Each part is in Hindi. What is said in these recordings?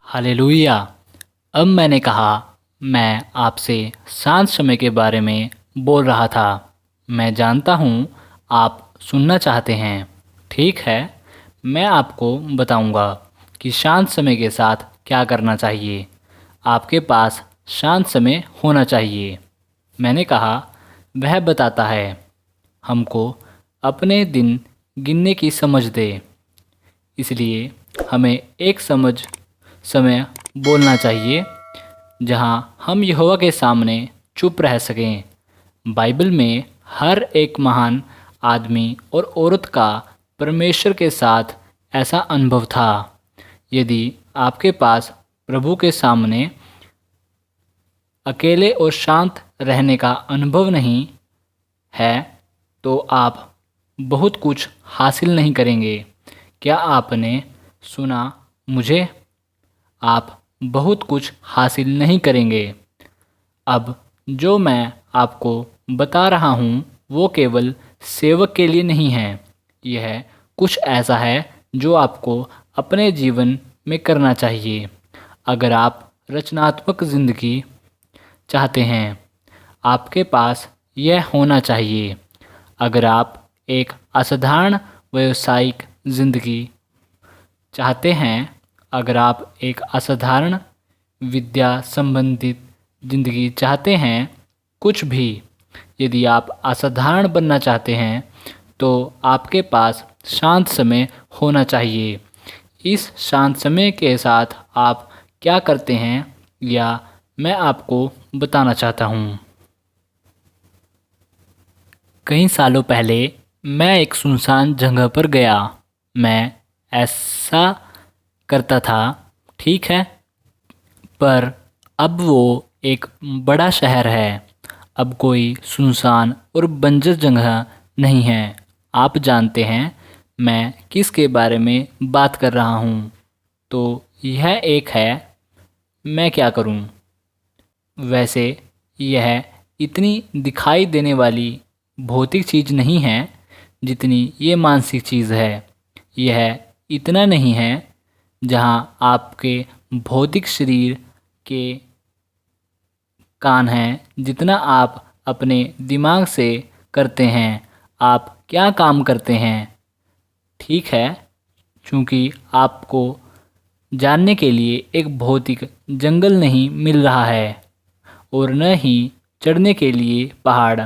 हालेलुया। अब मैंने कहा, मैं आपसे शांत समय के बारे में बोल रहा था। मैं जानता हूँ आप सुनना चाहते हैं। ठीक है, मैं आपको बताऊँगा कि शांत समय के साथ क्या करना चाहिए। आपके पास शांत समय होना चाहिए। मैंने कहा, वह बताता है हमको अपने दिन गिनने की समझ दे। इसलिए हमें एक समय बोलना चाहिए जहां हम यहोवा के सामने चुप रह सकें। बाइबल में हर एक महान आदमी और औरत का परमेश्वर के साथ ऐसा अनुभव था। यदि आपके पास प्रभु के सामने अकेले और शांत रहने का अनुभव नहीं है तो आप बहुत कुछ हासिल नहीं करेंगे। क्या आपने सुना मुझे? आप बहुत कुछ हासिल नहीं करेंगे। अब जो मैं आपको बता रहा हूँ वो केवल सेवक के लिए नहीं है। यह कुछ ऐसा है जो आपको अपने जीवन में करना चाहिए। अगर आप रचनात्मक ज़िंदगी चाहते हैं, आपके पास यह होना चाहिए। अगर आप एक असाधारण व्यावसायिक ज़िंदगी चाहते हैं, अगर आप एक असाधारण विद्या संबंधित ज़िंदगी चाहते हैं, कुछ भी, यदि आप असाधारण बनना चाहते हैं तो आपके पास शांत समय होना चाहिए। इस शांत समय के साथ आप क्या करते हैं या मैं आपको बताना चाहता हूँ। कई सालों पहले मैं एक सुनसान जगह पर गया। मैं ऐसा करता था, ठीक है, पर अब वो एक बड़ा शहर है। अब कोई सुनसान और बंजर जगह नहीं है। आप जानते हैं मैं किसके बारे में बात कर रहा हूँ। तो यह एक है, मैं क्या करूँ। वैसे यह इतनी दिखाई देने वाली भौतिक चीज़ नहीं है जितनी ये मानसिक चीज़ है। यह इतना नहीं है जहाँ आपके भौतिक शरीर के कान हैं जितना आप अपने दिमाग से करते हैं। आप क्या काम करते हैं, ठीक है, क्योंकि आपको जानने के लिए एक भौतिक जंगल नहीं मिल रहा है और न ही चढ़ने के लिए पहाड़,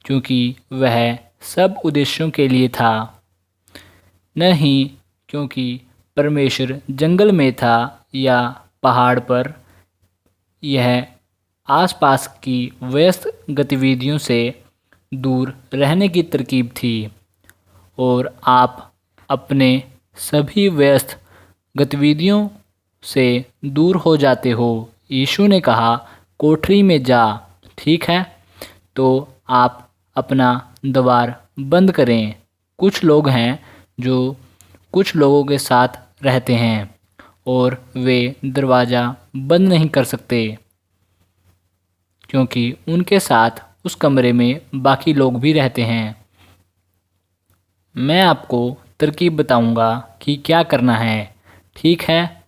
क्योंकि वह सब उद्देश्यों के लिए था। न ही क्योंकि परमेश्वर जंगल में था या पहाड़ पर। यह आसपास की व्यस्त गतिविधियों से दूर रहने की तरकीब थी और आप अपने सभी व्यस्त गतिविधियों से दूर हो जाते हो। यीशु ने कहा, कोठरी में जा, ठीक है, तो आप अपना द्वार बंद करें। कुछ लोग हैं जो कुछ लोगों के साथ रहते हैं और वे दरवाज़ा बंद नहीं कर सकते क्योंकि उनके साथ उस कमरे में बाकी लोग भी रहते हैं। मैं आपको तरकीब बताऊंगा कि क्या करना है, ठीक है।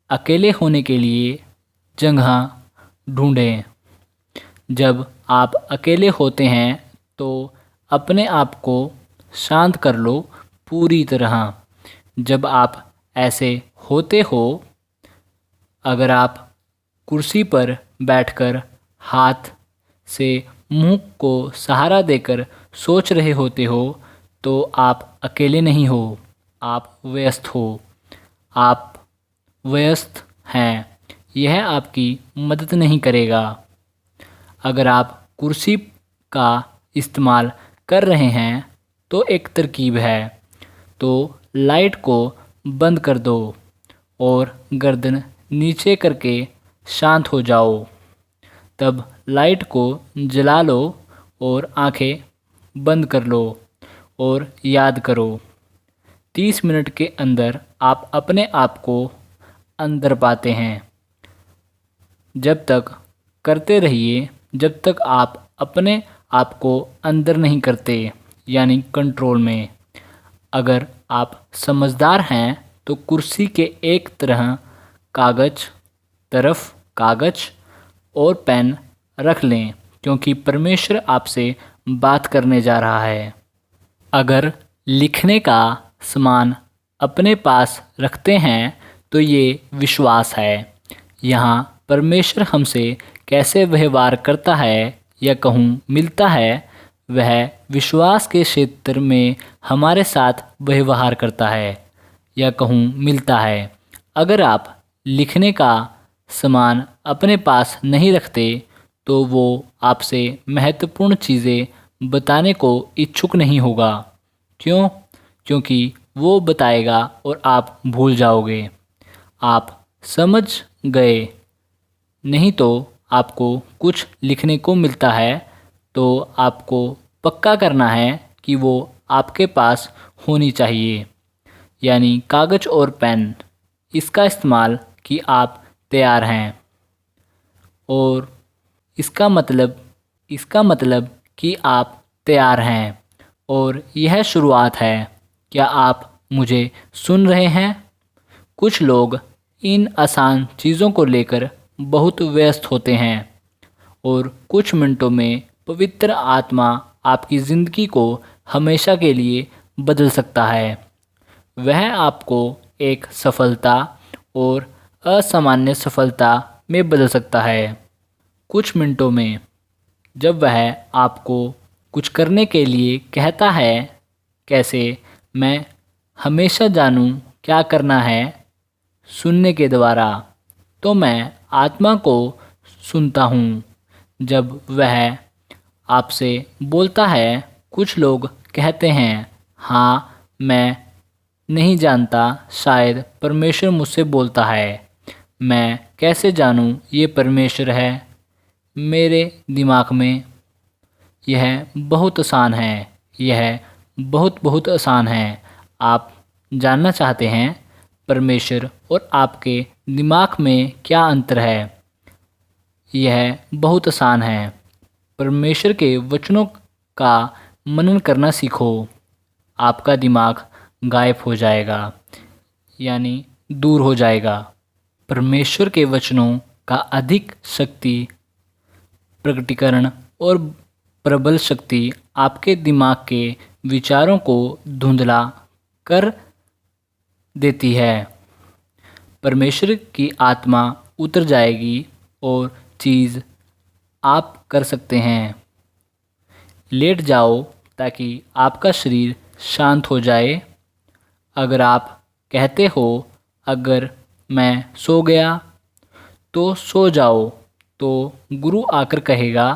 अकेले होने के लिए जगह ढूंढें। जब आप अकेले होते हैं तो अपने आप को शांत कर लो पूरी तरह। जब आप ऐसे होते हो, अगर आप कुर्सी पर बैठकर हाथ से मुंह को सहारा देकर सोच रहे होते हो तो आप अकेले नहीं हो, आप व्यस्त हो। आप व्यस्त हैं, यह आपकी मदद नहीं करेगा। अगर आप कुर्सी का इस्तेमाल कर रहे हैं तो एक तरकीब है, तो लाइट को बंद कर दो और गर्दन नीचे करके शांत हो जाओ। तब लाइट को जला लो और आंखें बंद कर लो और याद करो, 30 मिनट के अंदर आप अपने आप को अंदर पाते हैं। जब तक करते रहिए जब तक आप अपने आप को अंदर नहीं करते, यानी कंट्रोल में। अगर आप समझदार हैं तो कुर्सी के एक तरह कागज तरफ कागज और पेन रख लें, क्योंकि परमेश्वर आपसे बात करने जा रहा है। अगर लिखने का सामान अपने पास रखते हैं तो ये विश्वास है। यहाँ परमेश्वर हमसे कैसे व्यवहार करता है या कहूँ मिलता है, वह विश्वास के क्षेत्र में हमारे साथ व्यवहार करता है या कहूँ मिलता है। अगर आप लिखने का सामान अपने पास नहीं रखते तो वो आपसे महत्वपूर्ण चीज़ें बताने को इच्छुक नहीं होगा। क्यों? क्योंकि वो बताएगा और आप भूल जाओगे। आप समझ गए? नहीं तो आपको कुछ लिखने को मिलता है तो आपको पक्का करना है कि वो आपके पास होनी चाहिए, यानी कागज़ और पेन। इसका इस्तेमाल कि आप तैयार हैं और इसका मतलब कि आप तैयार हैं और यह शुरुआत है। क्या आप मुझे सुन रहे हैं? कुछ लोग इन आसान चीज़ों को लेकर बहुत व्यस्त होते हैं और कुछ मिनटों में पवित्र आत्मा आपकी ज़िंदगी को हमेशा के लिए बदल सकता है। वह आपको एक सफलता और असामान्य सफलता में बदल सकता है। कुछ मिनटों में जब वह आपको कुछ करने के लिए कहता है, कैसे मैं हमेशा जानूं क्या करना है, सुनने के द्वारा, तो मैं आत्मा को सुनता हूँ। जब वह आपसे बोलता है, कुछ लोग कहते हैं, हाँ मैं नहीं जानता, शायद परमेश्वर मुझसे बोलता है। मैं कैसे जानूं ये परमेश्वर है? मेरे दिमाग में यह बहुत आसान है। यह बहुत आसान है। आप जानना चाहते हैं परमेश्वर और आपके दिमाग में क्या अंतर है? यह बहुत आसान है। परमेश्वर के वचनों का मनन करना सीखो। आपका दिमाग गायब हो जाएगा, यानी दूर हो जाएगा। परमेश्वर के वचनों का अधिक शक्ति प्रकटीकरण और प्रबल शक्ति आपके दिमाग के विचारों को धुंधला कर देती है। परमेश्वर की आत्मा उतर जाएगी और चीज़ आप कर सकते हैं। लेट जाओ ताकि आपका शरीर शांत हो जाए। अगर आप कहते हो, अगर मैं सो गया तो सो जाओ, तो गुरु आकर कहेगा,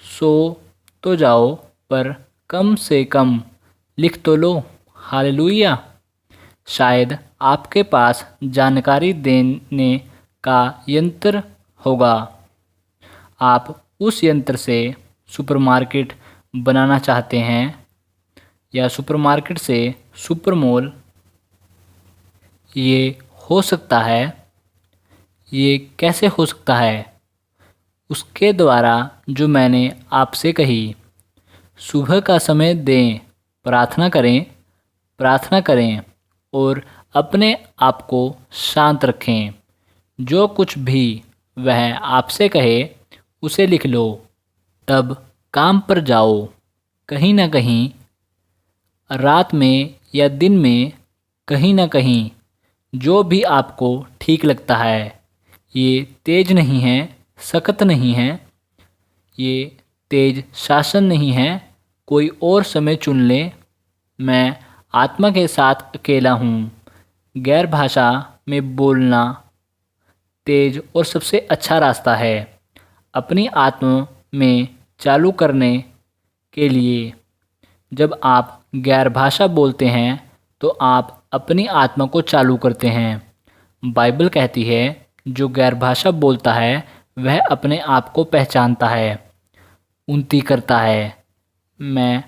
सो तो जाओ पर कम से कम लिख तो लो। हालेलुया। शायद आपके पास जानकारी देने का यंत्र होगा। आप उस यंत्र से सुपरमार्केट बनाना चाहते हैं या सुपरमार्केट से सुपर मॉल। ये हो सकता है। ये कैसे हो सकता है? उसके द्वारा जो मैंने आपसे कही। सुबह का समय दें, प्रार्थना करें और अपने आप को शांत रखें। जो कुछ भी वह आपसे कहे उसे लिख लो। तब काम पर जाओ। कहीं ना कहीं रात में या दिन में, कहीं ना कहीं जो भी आपको ठीक लगता है। ये तेज नहीं है, सख्त नहीं है, ये तेज शासन नहीं है। कोई और समय चुन ले। मैं आत्मा के साथ अकेला हूँ। गैर भाषा में बोलना तेज और सबसे अच्छा रास्ता है अपनी आत्मा में चालू करने के लिए। जब आप गैर भाषा बोलते हैं तो आप अपनी आत्मा को चालू करते हैं। बाइबल कहती है, जो गैर भाषा बोलता है वह अपने आप को पहचानता है, उन्नति करता है। मैं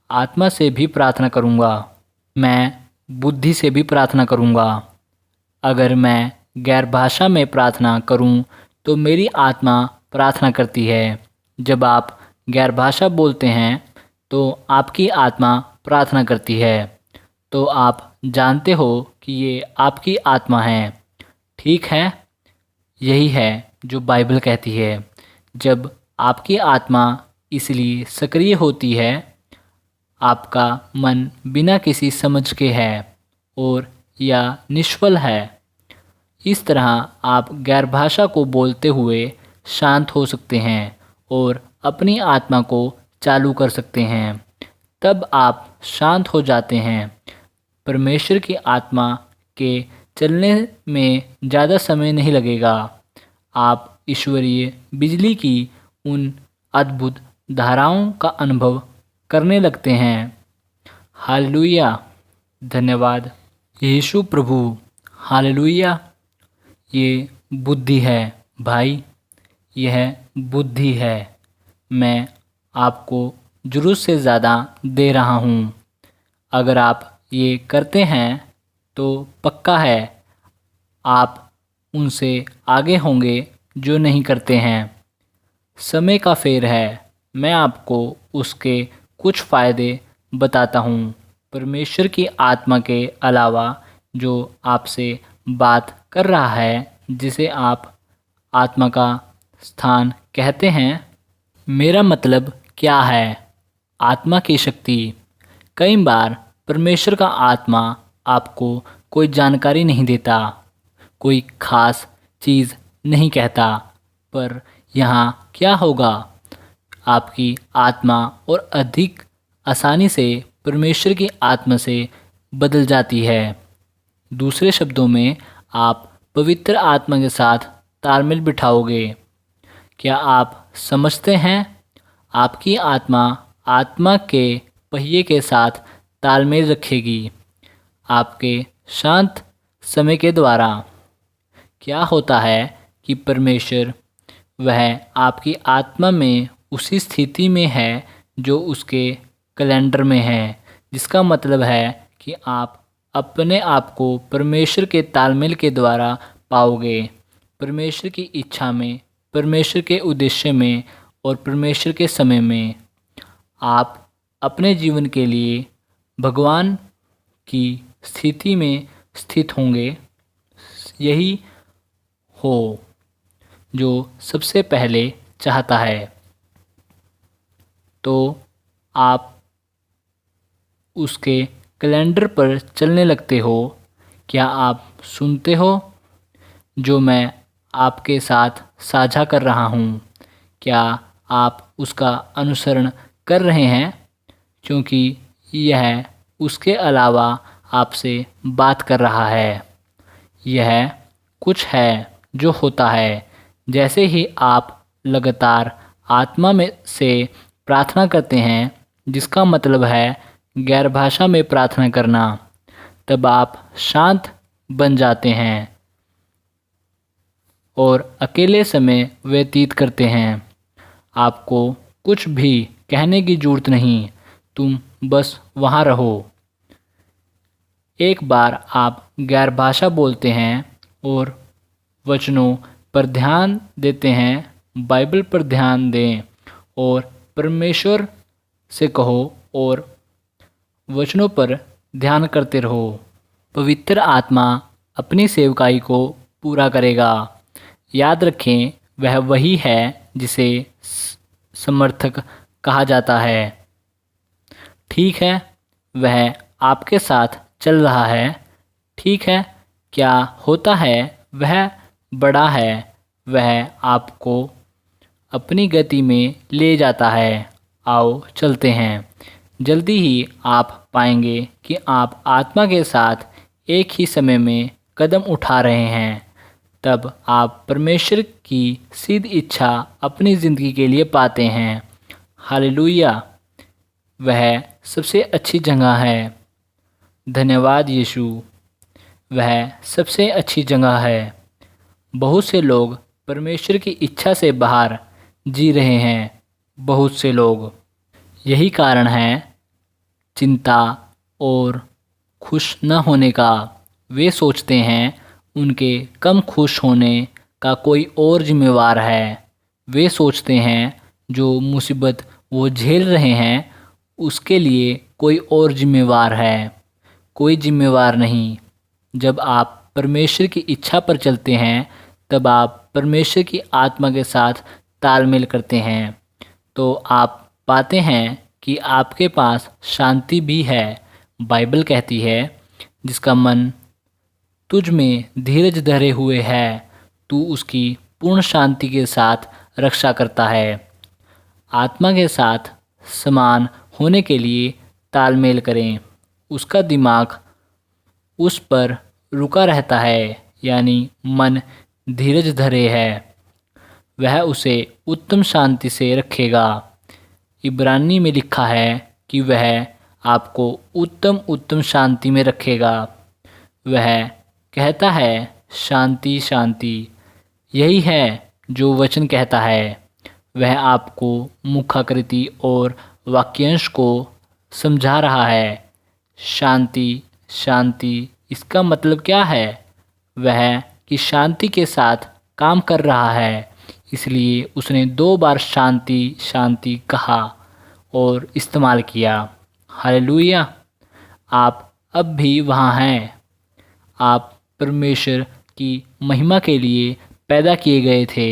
आत्मा से भी प्रार्थना करूँगा, मैं बुद्धि से भी प्रार्थना करूँगा। अगर मैं गैर भाषा में प्रार्थना करूँ तो मेरी आत्मा प्रार्थना करती है। जब आप गैर भाषा बोलते हैं तो आपकी आत्मा प्रार्थना करती है। तो आप जानते हो कि ये आपकी आत्मा है। ठीक है, यही है जो बाइबल कहती है। जब आपकी आत्मा इसलिए सक्रिय होती है, आपका मन बिना किसी समझ के है और या निष्फल है। इस तरह आप गैर भाषा को बोलते हुए शांत हो सकते हैं और अपनी आत्मा को चालू कर सकते हैं। तब आप शांत हो जाते हैं। परमेश्वर की आत्मा के चलने में ज़्यादा समय नहीं लगेगा। आप ईश्वरीय बिजली की उन अद्भुत धाराओं का अनुभव करने लगते हैं। हालेलुया, धन्यवाद यीशु प्रभु। हालेलुया। ये बुद्धि है भाई, यह बुद्धि है। मैं आपको ज़रूरत से ज़्यादा दे रहा हूँ। अगर आप ये करते हैं तो पक्का है आप उनसे आगे होंगे जो नहीं करते हैं। समय का फेर है। मैं आपको उसके कुछ फ़ायदे बताता हूँ। परमेश्वर की आत्मा के अलावा जो आपसे बात कर रहा है, जिसे आप आत्मा का स्थान कहते हैं। मेरा मतलब क्या है? आत्मा की शक्ति। कई बार परमेश्वर का आत्मा आपको कोई जानकारी नहीं देता, कोई ख़ास चीज़ नहीं कहता, पर यहाँ क्या होगा? आपकी आत्मा और अधिक आसानी से परमेश्वर की आत्मा से बदल जाती है। दूसरे शब्दों में, आप पवित्र आत्मा के साथ तालमेल बिठाओगे। क्या आप समझते हैं? आपकी आत्मा आत्मा के पहिए के साथ तालमेल रखेगी आपके शांत समय के द्वारा। क्या होता है कि परमेश्वर वह आपकी आत्मा में उसी स्थिति में है जो उसके कैलेंडर में है, जिसका मतलब है कि आप अपने आप को परमेश्वर के तालमेल के द्वारा पाओगे। परमेश्वर की इच्छा में, परमेश्वर के उद्देश्य में और परमेश्वर के समय में। आप अपने जीवन के लिए भगवान की स्थिति में स्थित होंगे। यही हो जो सबसे पहले चाहता है। तो आप उसके कैलेंडर पर चलने लगते हो। क्या आप सुनते हो जो मैं आपके साथ साझा कर रहा हूँ? क्या आप उसका अनुसरण कर रहे हैं? क्योंकि यह उसके अलावा आपसे बात कर रहा है। यह कुछ है जो होता है जैसे ही आप लगातार आत्मा में से प्रार्थना करते हैं, जिसका मतलब है गैर भाषा में प्रार्थना करना। तब आप शांत बन जाते हैं और अकेले समय व्यतीत करते हैं। आपको कुछ भी कहने की ज़रूरत नहीं, तुम बस वहाँ रहो। एक बार आप गैर भाषा बोलते हैं और वचनों पर ध्यान देते हैं, बाइबल पर ध्यान दें और परमेश्वर से कहो और वचनों पर ध्यान करते रहो। पवित्र आत्मा अपनी सेवकाई को पूरा करेगा। याद रखें, वह वही है जिसे समर्थक कहा जाता है। ठीक है, वह आपके साथ चल रहा है। ठीक है, क्या होता है? वह बड़ा है। वह आपको अपनी गति में ले जाता है। आओ चलते हैं। जल्दी ही आप पाएंगे कि आप आत्मा के साथ एक ही समय में कदम उठा रहे हैं। तब आप परमेश्वर की सिद्ध इच्छा अपनी ज़िंदगी के लिए पाते हैं। हालेलुया। वह सबसे अच्छी जगह है। धन्यवाद यीशु। वह सबसे अच्छी जगह है। बहुत से लोग परमेश्वर की इच्छा से बाहर जी रहे हैं। बहुत से लोग। यही कारण है चिंता और खुश न होने का। वे सोचते हैं उनके कम खुश होने का कोई और जिम्मेवार है। वे सोचते हैं जो मुसीबत वो झेल रहे हैं उसके लिए कोई और जिम्मेवार है। कोई जिम्मेवार नहीं। जब आप परमेश्वर की इच्छा पर चलते हैं तब आप परमेश्वर की आत्मा के साथ तालमेल करते हैं, तो आप पाते हैं कि आपके पास शांति भी है। बाइबल कहती है, जिसका मन तुझ में धीरज धरे हुए है, तू उसकी पूर्ण शांति के साथ रक्षा करता है। आत्मा के साथ समान होने के लिए तालमेल करें। उसका दिमाग उस पर रुका रहता है, यानी मन धीरज धरे है, वह उसे उत्तम शांति से रखेगा। इब्रानी में लिखा है कि वह आपको उत्तम शांति में रखेगा। वह कहता है, शांति शांति, यही है जो वचन कहता है। वह आपको मुखाकृति और वाक्यांश को समझा रहा है। शांति शांति, इसका मतलब क्या है? वह कि शांति के साथ काम कर रहा है, इसलिए उसने 2 बार शांति शांति कहा और इस्तेमाल किया। हालेलुया! आप अब भी वहाँ हैं। आप परमेश्वर की महिमा के लिए पैदा किए गए थे।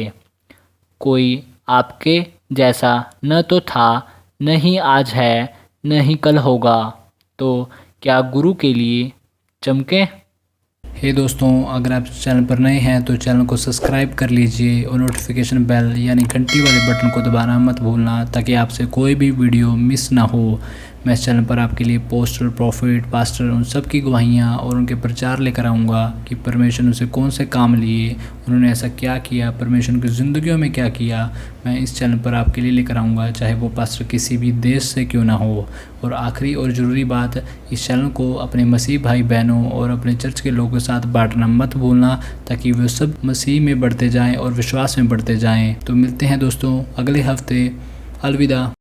कोई आपके जैसा न तो था, न ही आज है, न ही कल होगा। तो क्या गुरु के लिए चमके? हे दोस्तों, अगर आप चैनल पर नए हैं तो चैनल को सब्सक्राइब कर लीजिए और नोटिफिकेशन बेल यानी घंटी वाले बटन को दबाना मत भूलना, ताकि आपसे कोई भी वीडियो मिस ना हो। मैं इस चैनल पर आपके लिए पोस्टर, प्रॉफिट, पास्टर उन सब की गवाहियाँ और उनके प्रचार लेकर आऊँगा कि परमेश्वर ने उनसे कौन से काम लिए, उन्होंने ऐसा क्या किया, परमेश्वर की ज़िंदगियों में क्या किया, मैं इस चैनल पर आपके लिए लेकर आऊँगा, चाहे वो पास्टर किसी भी देश से क्यों ना हो। और आखिरी और ज़रूरी बात, इस चैनल को अपने मसीह भाई बहनों और अपने चर्च के लोगों के साथ बांटना मत भूलना, ताकि वे सब मसीह में बढ़ते जाएँ और विश्वास में बढ़ते जाएँ। तो मिलते हैं दोस्तों अगले हफ्ते। अलविदा।